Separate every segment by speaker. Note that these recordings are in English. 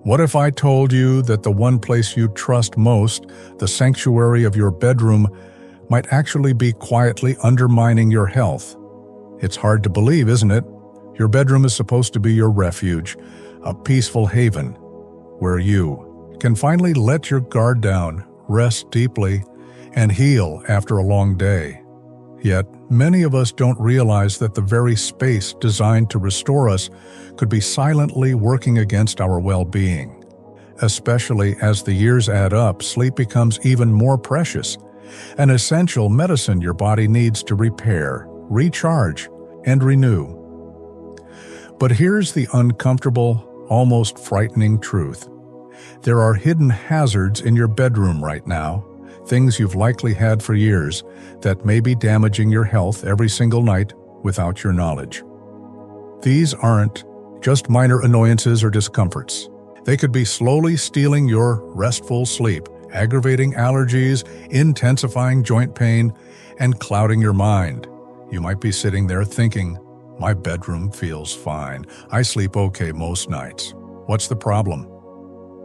Speaker 1: What if I told you that the one place you trust most, the sanctuary of your bedroom, might actually be quietly undermining your health? It's hard to believe, isn't it? Your bedroom is supposed to be your refuge, a peaceful haven, where you can finally let your guard down, rest deeply, and heal after a long day. Yet, many of us don't realize that the very space designed to restore us could be silently working against our well-being. Especially as the years add up, sleep becomes even more precious, an essential medicine your body needs to repair, recharge, and renew. But here's the uncomfortable, almost frightening truth. There are hidden hazards in your bedroom right now, things you've likely had for years that may be damaging your health every single night without your knowledge. These aren't just minor annoyances or discomforts. They could be slowly stealing your restful sleep, aggravating allergies, intensifying joint pain, and clouding your mind. You might be sitting there thinking, "My bedroom feels fine. I sleep okay most nights. What's the problem?"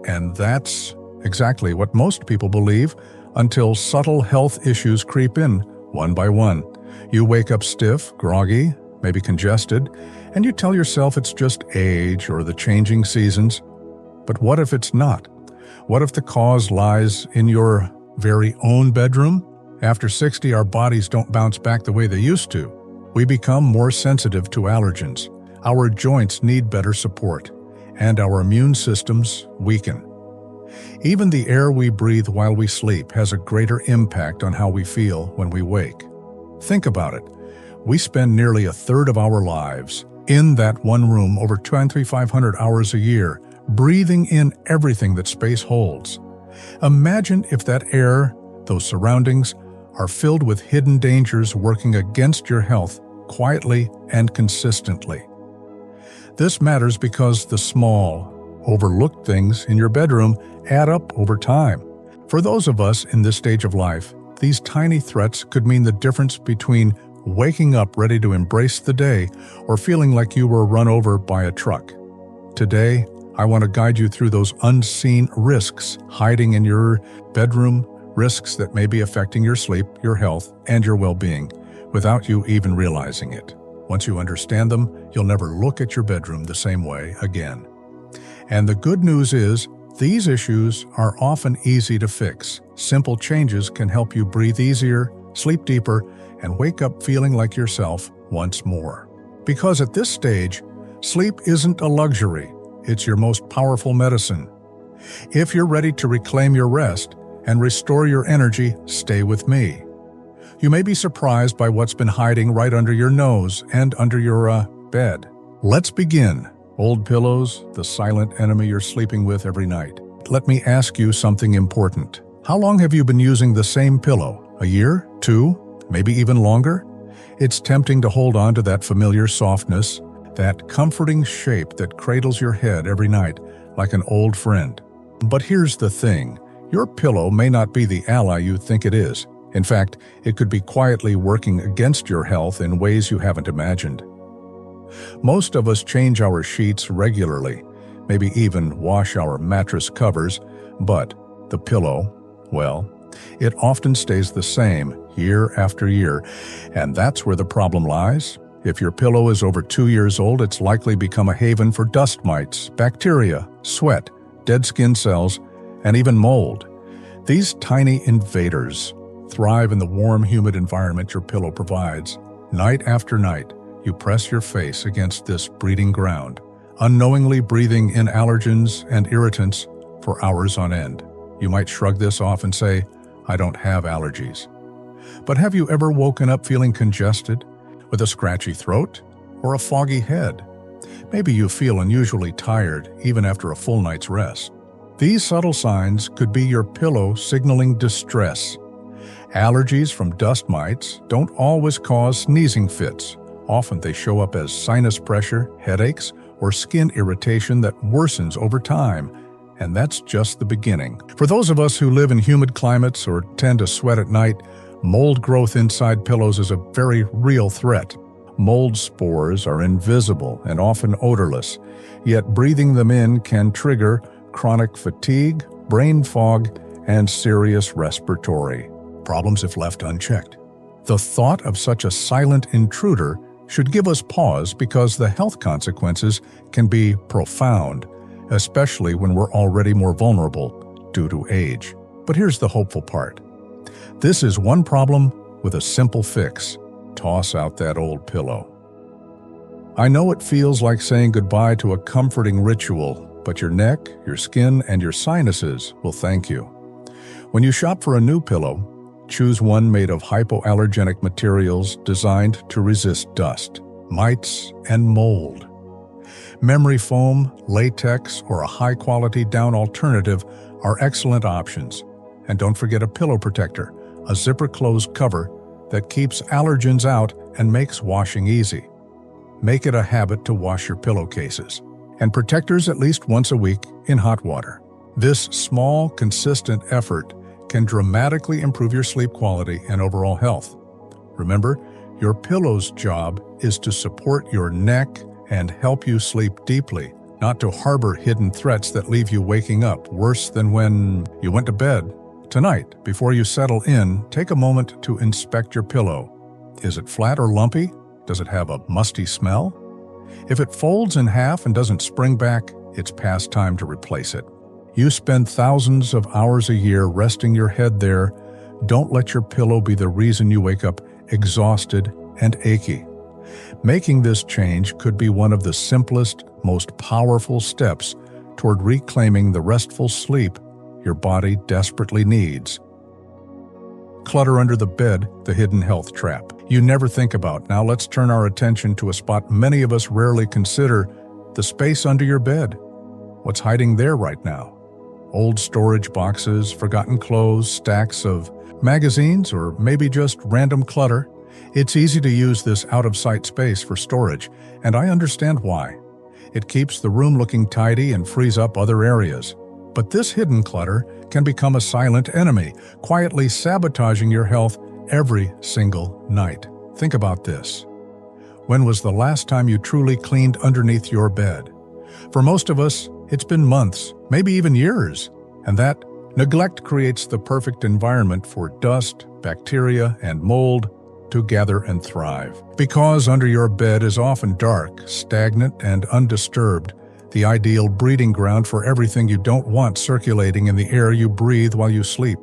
Speaker 1: And that's exactly what most people believe until subtle health issues creep in, one by one. You wake up stiff, groggy, maybe congested, and you tell yourself it's just age or the changing seasons. But what if it's not? What if the cause lies in your very own bedroom? After 60, our bodies don't bounce back the way they used to. We become more sensitive to allergens. Our joints need better support, and our immune systems weaken. Even the air we breathe while we sleep has a greater impact on how we feel when we wake. Think about it. We spend nearly a third of our lives in that one room over 2,500 hours a year, breathing in everything that space holds. Imagine if that air, those surroundings, are filled with hidden dangers working against your health quietly and consistently. This matters because the small, overlooked things in your bedroom add up over time. For those of us in this stage of life, these tiny threats could mean the difference between waking up ready to embrace the day or feeling like you were run over by a truck. Today, I want to guide you through those unseen risks hiding in your bedroom, risks that may be affecting your sleep, your health, and your well-being without you even realizing it. Once you understand them, you'll never look at your bedroom the same way again. And the good news is, these issues are often easy to fix. Simple changes can help you breathe easier, sleep deeper, and wake up feeling like yourself once more. Because at this stage, sleep isn't a luxury, it's your most powerful medicine. If you're ready to reclaim your rest and restore your energy, stay with me. You may be surprised by what's been hiding right under your nose and under your bed. Let's begin. Old pillows, the silent enemy you're sleeping with every night. Let me ask you something important. How long have you been using the same pillow? A year? 2? Maybe even longer? It's tempting to hold on to that familiar softness, that comforting shape that cradles your head every night like an old friend. But here's the thing. Your pillow may not be the ally you think it is. In fact, it could be quietly working against your health in ways you haven't imagined. Most of us change our sheets regularly, maybe even wash our mattress covers, but the pillow, well, it often stays the same year after year, and that's where the problem lies. If your pillow is over 2 years old, it's likely become a haven for dust mites, bacteria, sweat, dead skin cells, and even mold. These tiny invaders thrive in the warm, humid environment your pillow provides. Night after night, you press your face against this breeding ground, unknowingly breathing in allergens and irritants for hours on end. You might shrug this off and say, "I don't have allergies." But have you ever woken up feeling congested, with a scratchy throat, or a foggy head? Maybe you feel unusually tired even after a full night's rest. These subtle signs could be your pillow signaling distress. Allergies from dust mites don't always cause sneezing fits. Often they show up as sinus pressure, headaches, or skin irritation that worsens over time. And that's just the beginning. For those of us who live in humid climates or tend to sweat at night, mold growth inside pillows is a very real threat. Mold spores are invisible and often odorless, yet breathing them in can trigger chronic fatigue, brain fog, and serious respiratory problems if left unchecked. The thought of such a silent intruder should give us pause because the health consequences can be profound, especially when we're already more vulnerable due to age. But here's the hopeful part. This is one problem with a simple fix. Toss out that old pillow. I know it feels like saying goodbye to a comforting ritual, but your neck, your skin, and your sinuses will thank you. When you shop for a new pillow, choose one made of hypoallergenic materials designed to resist dust, mites, and mold. Memory foam, latex, or a high-quality down alternative are excellent options. And don't forget a pillow protector, a zipper-closed cover that keeps allergens out and makes washing easy. Make it a habit to wash your pillowcases, and protectors at least once a week in hot water. This small, consistent effort can dramatically improve your sleep quality and overall health. Remember, your pillow's job is to support your neck and help you sleep deeply, not to harbor hidden threats that leave you waking up worse than when you went to bed. Tonight, before you settle in, take a moment to inspect your pillow. Is it flat or lumpy? Does it have a musty smell? If it folds in half and doesn't spring back, it's past time to replace it. You spend thousands of hours a year resting your head there. Don't let your pillow be the reason you wake up exhausted and achy. Making this change could be one of the simplest, most powerful steps toward reclaiming the restful sleep your body desperately needs. Clutter under the bed, the hidden health trap you never think about. Now let's turn our attention to a spot many of us rarely consider: the space under your bed. What's hiding there right now? Old storage boxes, forgotten clothes, stacks of magazines, or maybe just random clutter. It's easy to use this out-of-sight space for storage, and I understand why. It keeps the room looking tidy and frees up other areas. But this hidden clutter can become a silent enemy, quietly sabotaging your health every single night. Think about this. When was the last time you truly cleaned underneath your bed? For most of us, it's been months, maybe even years, and that neglect creates the perfect environment for dust, bacteria, and mold to gather and thrive. Because under your bed is often dark, stagnant, and undisturbed, the ideal breeding ground for everything you don't want circulating in the air you breathe while you sleep.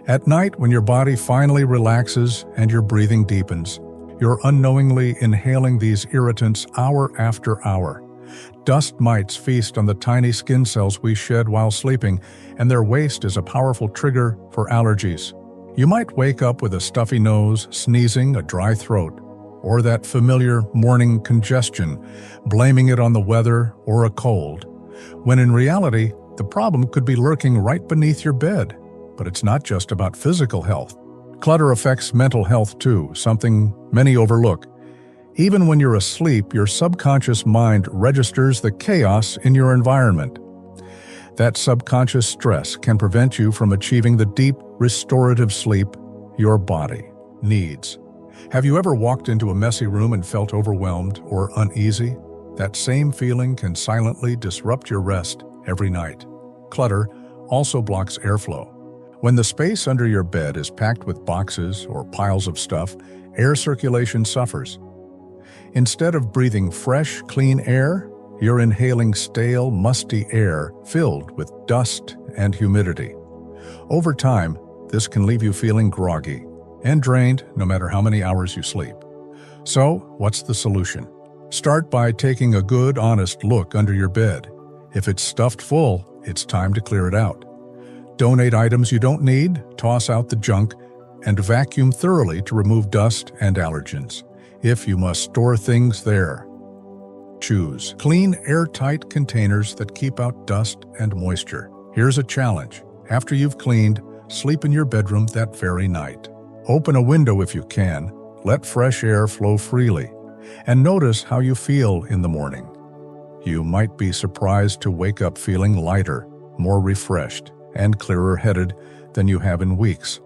Speaker 1: At night, when your body finally relaxes and your breathing deepens, you're unknowingly inhaling these irritants hour after hour. Dust mites feast on the tiny skin cells we shed while sleeping, and their waste is a powerful trigger for allergies. You might wake up with a stuffy nose, sneezing, a dry throat, or that familiar morning congestion, blaming it on the weather or a cold, when in reality, the problem could be lurking right beneath your bed. But it's not just about physical health. Clutter affects mental health too, something many overlook. Even when you're asleep, your subconscious mind registers the chaos in your environment. That subconscious stress can prevent you from achieving the deep, restorative sleep your body needs. Have you ever walked into a messy room and felt overwhelmed or uneasy? That same feeling can silently disrupt your rest every night. Clutter also blocks airflow. When the space under your bed is packed with boxes or piles of stuff, air circulation suffers. Instead of breathing fresh, clean air, you're inhaling stale, musty air filled with dust and humidity. Over time, this can leave you feeling groggy and drained no matter how many hours you sleep. So, what's the solution? Start by taking a good, honest look under your bed. If it's stuffed full, it's time to clear it out. Donate items you don't need, toss out the junk, and vacuum thoroughly to remove dust and allergens. If you must store things there, choose clean, airtight containers that keep out dust and moisture. Here's a challenge. After you've cleaned, sleep in your bedroom that very night. Open a window if you can, let fresh air flow freely, and notice how you feel in the morning. You might be surprised to wake up feeling lighter, more refreshed, and clearer-headed than you have in weeks.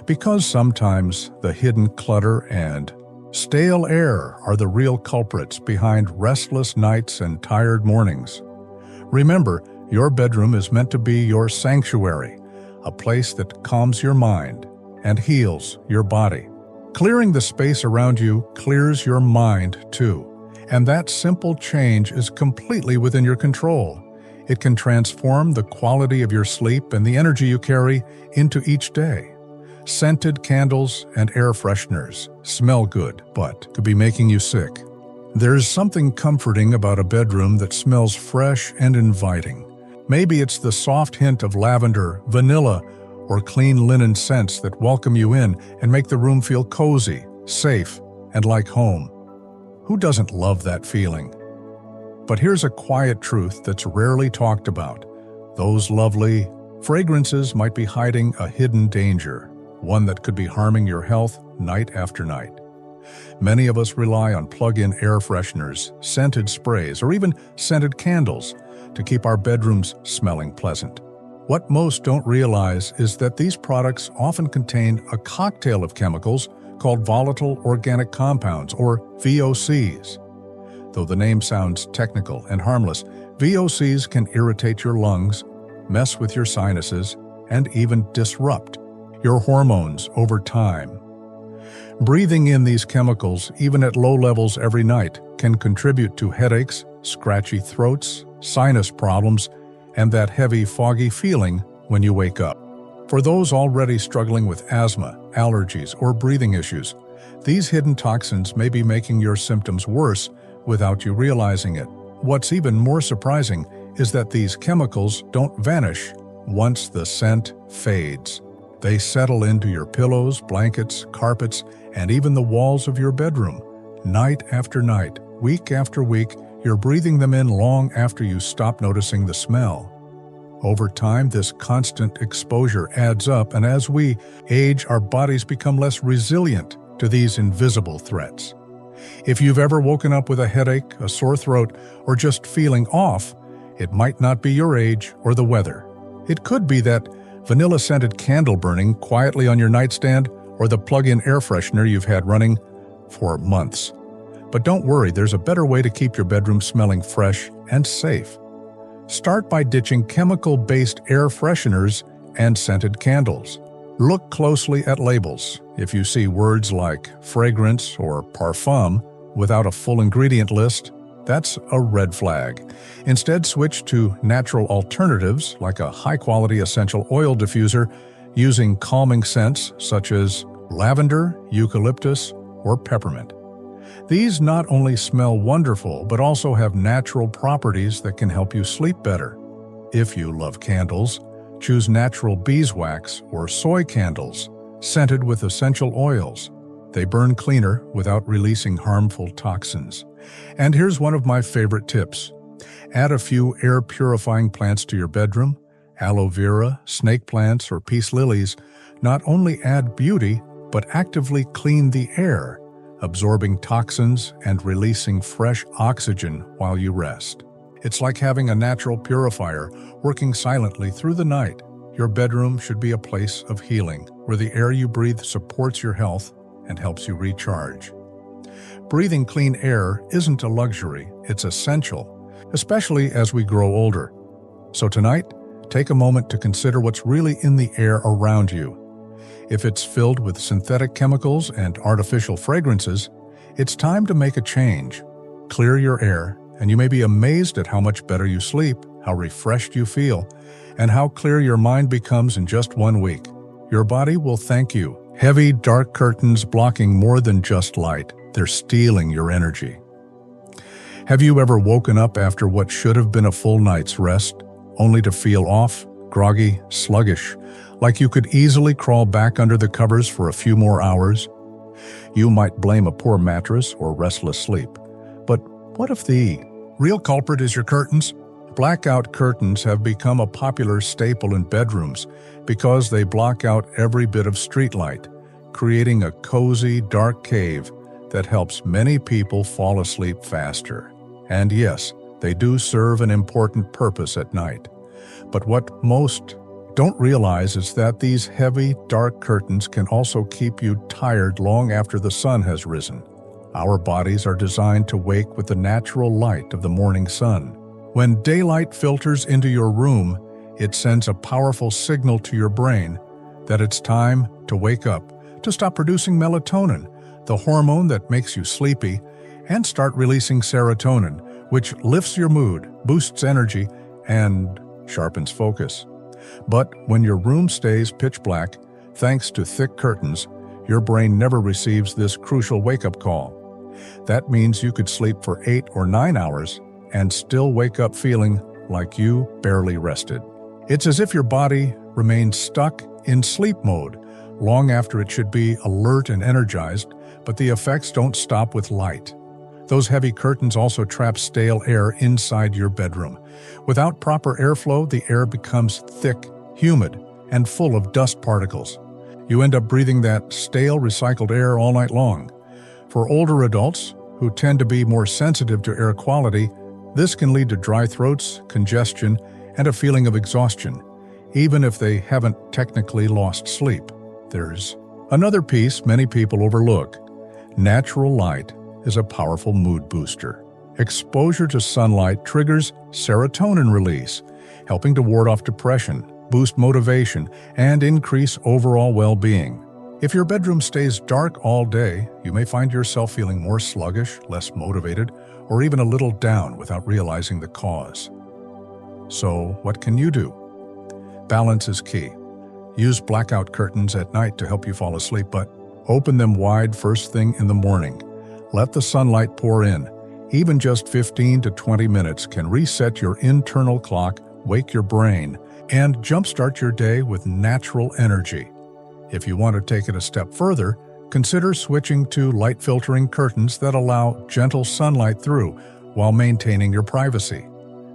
Speaker 1: Because sometimes the hidden clutter and stale air are the real culprits behind restless nights and tired mornings. Remember, Your bedroom is meant to be your sanctuary, a place that calms your mind and heals your body. Clearing the space around you clears your mind too, and that simple change is completely within your control. It can transform the quality of your sleep and the energy you carry into each day. Scented candles and air fresheners smell good, but could be making you sick. There's something comforting about a bedroom that smells fresh and inviting. Maybe it's the soft hint of lavender, vanilla, or clean linen scents that welcome you in and make the room feel cozy, safe, and like home. Who doesn't love that feeling? But here's a quiet truth that's rarely talked about. Those lovely fragrances might be hiding a hidden danger, one that could be harming your health night after night. Many of us rely on plug-in air fresheners, scented sprays, or even scented candles to keep our bedrooms smelling pleasant. What most don't realize is that these products often contain a cocktail of chemicals called volatile organic compounds, or VOCs. Though the name sounds technical and harmless, VOCs can irritate your lungs, mess with your sinuses, and even disrupt your hormones over time. Breathing in these chemicals, even at low levels every night, can contribute to headaches, scratchy throats, sinus problems, and that heavy, foggy feeling when you wake up. For those already struggling with asthma, allergies, or breathing issues, these hidden toxins may be making your symptoms worse without you realizing it. What's even more surprising is that these chemicals don't vanish once the scent fades. They settle into your pillows, blankets, carpets, and even the walls of your bedroom. Night after night, week after week, you're breathing them in long after you stop noticing the smell. Over time, this constant exposure adds up, and as we age, our bodies become less resilient to these invisible threats. If you've ever woken up with a headache, a sore throat, or just feeling off, it might not be your age or the weather. It could be that vanilla-scented candle burning quietly on your nightstand or the plug-in air freshener you've had running for months. But don't worry, there's a better way to keep your bedroom smelling fresh and safe. Start by ditching chemical-based air fresheners and scented candles. Look closely at labels. If you see words like fragrance or parfum without a full ingredient list, that's a red flag. Instead, switch to natural alternatives like a high-quality essential oil diffuser using calming scents such as lavender, eucalyptus, or peppermint. These not only smell wonderful, but also have natural properties that can help you sleep better. If you love candles, choose natural beeswax or soy candles, scented with essential oils. They burn cleaner without releasing harmful toxins. And here's one of my favorite tips. Add a few air-purifying plants to your bedroom. Aloe vera, snake plants, or peace lilies not only add beauty, but actively clean the air, absorbing toxins and releasing fresh oxygen while you rest. It's like having a natural purifier working silently through the night. Your bedroom should be a place of healing, where the air you breathe supports your health and helps you recharge. Breathing clean air isn't a luxury, it's essential, especially as we grow older. So tonight, take a moment to consider what's really in the air around you. If it's filled with synthetic chemicals and artificial fragrances, it's time to make a change. Clear your air, and you may be amazed at how much better you sleep, how refreshed you feel, and how clear your mind becomes in just 1 week. Your body will thank you. Heavy, dark curtains blocking more than just light. They're stealing your energy. Have you ever woken up after what should have been a full night's rest, only to feel off, groggy, sluggish, like you could easily crawl back under the covers for a few more hours? You might blame a poor mattress or restless sleep. But what if the real culprit is your curtains? Blackout curtains have become a popular staple in bedrooms because they block out every bit of street light, creating a cozy, dark cave that helps many people fall asleep faster. And yes, they do serve an important purpose at night. But what most don't realize is that these heavy, dark curtains can also keep you tired long after the sun has risen. Our bodies are designed to wake with the natural light of the morning sun. When daylight filters into your room, it sends a powerful signal to your brain that it's time to wake up, to stop producing melatonin, the hormone that makes you sleepy, and start releasing serotonin, which lifts your mood, boosts energy, and sharpens focus. But when your room stays pitch black, thanks to thick curtains, your brain never receives this crucial wake-up call. That means you could sleep for 8 or 9 hours and still wake up feeling like you barely rested. It's as if your body remains stuck in sleep mode long after it should be alert and energized, but the effects don't stop with light. Those heavy curtains also trap stale air inside your bedroom. Without proper airflow, the air becomes thick, humid, and full of dust particles. You end up breathing that stale, recycled air all night long. For older adults, who tend to be more sensitive to air quality, this can lead to dry throats, congestion, and a feeling of exhaustion, even if they haven't technically lost sleep. There's another piece many people overlook. Natural light is a powerful mood booster. Exposure to sunlight triggers serotonin release, helping to ward off depression, boost motivation, and increase overall well-being. If your bedroom stays dark all day, you may find yourself feeling more sluggish, less motivated, or even a little down without realizing the cause. So, what can you do? Balance is key. Use blackout curtains at night to help you fall asleep, but open them wide first thing in the morning. Let the sunlight pour in. Even just 15 to 20 minutes can reset your internal clock, wake your brain, and jumpstart your day with natural energy. If you want to take it a step further, consider switching to light-filtering curtains that allow gentle sunlight through while maintaining your privacy.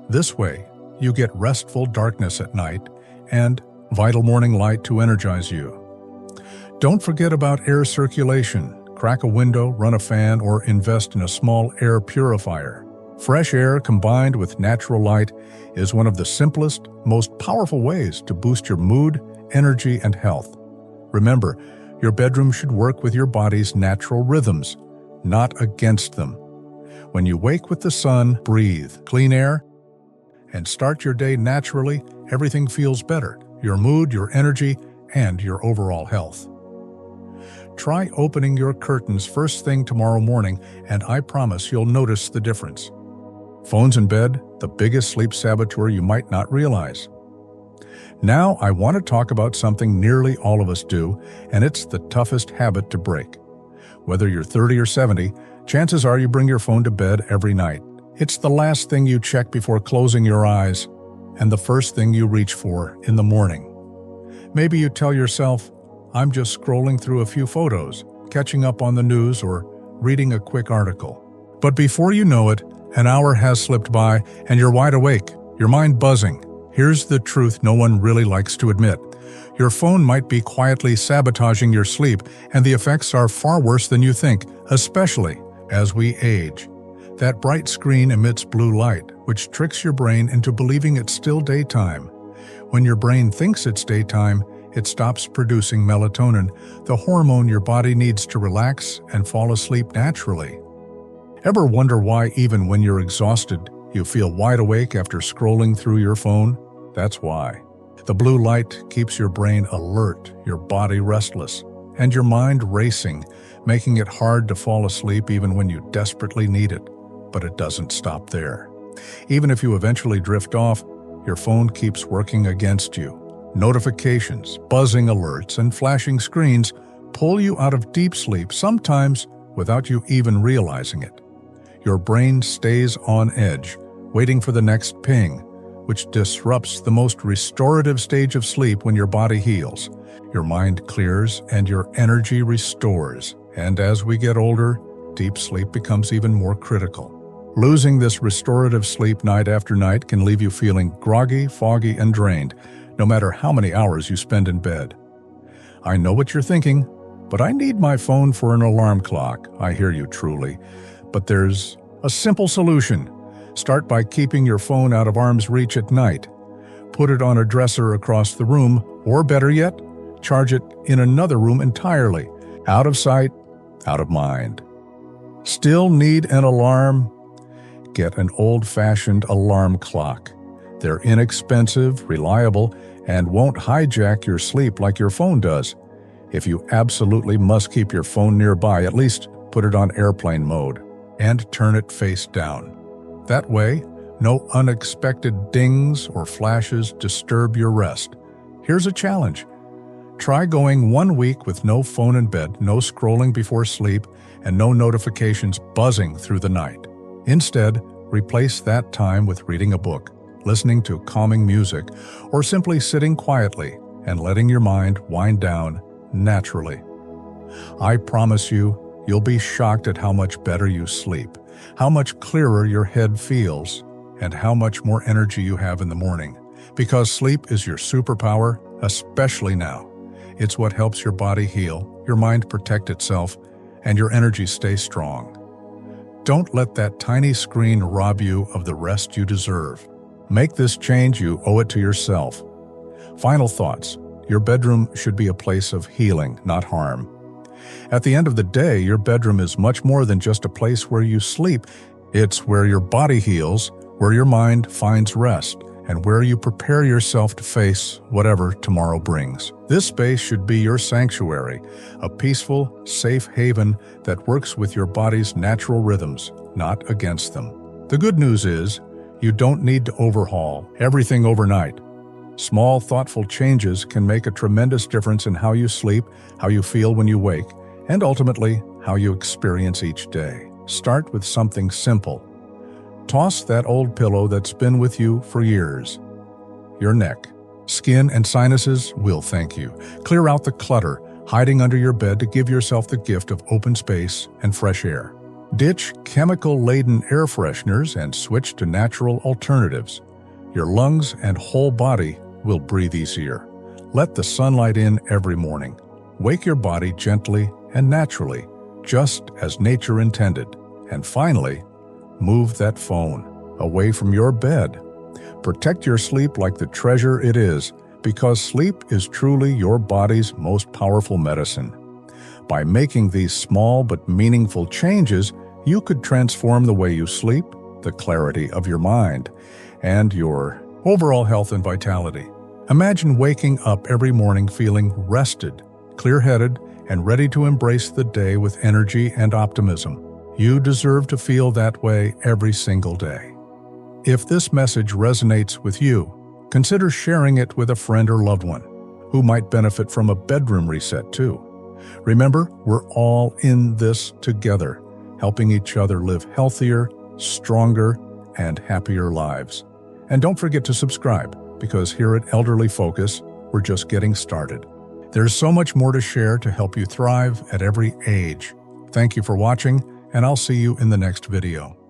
Speaker 1: This way, you get restful darkness at night and vital morning light to energize you. Don't forget about air circulation. Crack a window, run a fan, or invest in a small air purifier. Fresh air combined with natural light is one of the simplest, most powerful ways to boost your mood, energy, and health. Remember, your bedroom should work with your body's natural rhythms, not against them. When you wake with the sun, breathe clean air, and start your day naturally, everything feels better. Your mood, your energy, and your overall health. Try opening your curtains first thing tomorrow morning, and I promise you'll notice the difference. Phones in bed, the biggest sleep saboteur you might not realize. Now I want to talk about something nearly all of us do, and it's the toughest habit to break. Whether you're 30 or 70, chances are you bring your phone to bed every night. It's the last thing you check before closing your eyes, and the first thing you reach for in the morning. Maybe you tell yourself, I'm just scrolling through a few photos, catching up on the news, or reading a quick article. But before you know it, an hour has slipped by and you're wide awake, your mind buzzing. Here's the truth no one really likes to admit. Your phone might be quietly sabotaging your sleep, and the effects are far worse than you think, especially as we age. That bright screen emits blue light, which tricks your brain into believing it's still daytime. When your brain thinks it's daytime, it stops producing melatonin, the hormone your body needs to relax and fall asleep naturally. Ever wonder why even when you're exhausted, you feel wide awake after scrolling through your phone? That's why. The blue light keeps your brain alert, your body restless, and your mind racing, making it hard to fall asleep even when you desperately need it. But it doesn't stop there. Even if you eventually drift off, your phone keeps working against you. Notifications, buzzing alerts, and flashing screens pull you out of deep sleep, sometimes without you even realizing it. Your brain stays on edge, waiting for the next ping, which disrupts the most restorative stage of sleep when your body heals. Your mind clears and your energy restores. And as we get older, deep sleep becomes even more critical. Losing this restorative sleep night after night can leave you feeling groggy, foggy, and drained, no matter how many hours you spend in bed. I know what you're thinking, but I need my phone for an alarm clock. I hear you truly. But there's a simple solution. Start by keeping your phone out of arm's reach at night. Put it on a dresser across the room, or better yet, charge it in another room entirely. Out of sight, out of mind. Still need an alarm? get an old-fashioned alarm clock. They're inexpensive, reliable, and won't hijack your sleep like your phone does. If you absolutely must keep your phone nearby, at least put it on airplane mode and turn it face down. That way, no unexpected dings or flashes disturb your rest. Here's a challenge. Try going 1 week with no phone in bed, no scrolling before sleep, and no notifications buzzing through the night. Instead, replace that time with reading a book, listening to calming music, or simply sitting quietly and letting your mind wind down naturally. I promise you'll be shocked at how much better you sleep, how much clearer your head feels, and how much more energy you have in the morning. Because sleep is your superpower, especially now. It's what helps your body heal, your mind protect itself, and your energy stay strong. Don't let that tiny screen rob you of the rest you deserve. Make this change, you owe it to yourself. Final thoughts. Your bedroom should be a place of healing, not harm. At the end of the day, your bedroom is much more than just a place where you sleep. It's where your body heals, where your mind finds rest, and where you prepare yourself to face whatever tomorrow brings. This space should be your sanctuary, a peaceful, safe haven that works with your body's natural rhythms, not against them. The good news is, you don't need to overhaul everything overnight. Small, thoughtful changes can make a tremendous difference in how you sleep, how you feel when you wake, and ultimately, how you experience each day. Start with something simple. Toss that old pillow that's been with you for years. Your neck, skin, and sinuses will thank you. Clear out the clutter hiding under your bed to give yourself the gift of open space and fresh air. Ditch chemical-laden air fresheners and switch to natural alternatives. Your lungs and whole body will breathe easier. Let the sunlight in every morning. Wake your body gently and naturally, just as nature intended. And finally, move that phone away from your bed. Protect your sleep like the treasure it is, because sleep is truly your body's most powerful medicine. By making these small but meaningful changes, you could transform the way you sleep, the clarity of your mind, and your overall health and vitality. Imagine waking up every morning feeling rested, clear-headed, and ready to embrace the day with energy and optimism. You deserve to feel that way every single day. If this message resonates with you, consider sharing it with a friend or loved one who might benefit from a bedroom reset too. Remember, we're all in this together, helping each other live healthier, stronger, and happier lives. And don't forget to subscribe, because here at Elderly Focus, we're just getting started. There's so much more to share to help you thrive at every age. Thank you for watching, and I'll see you in the next video.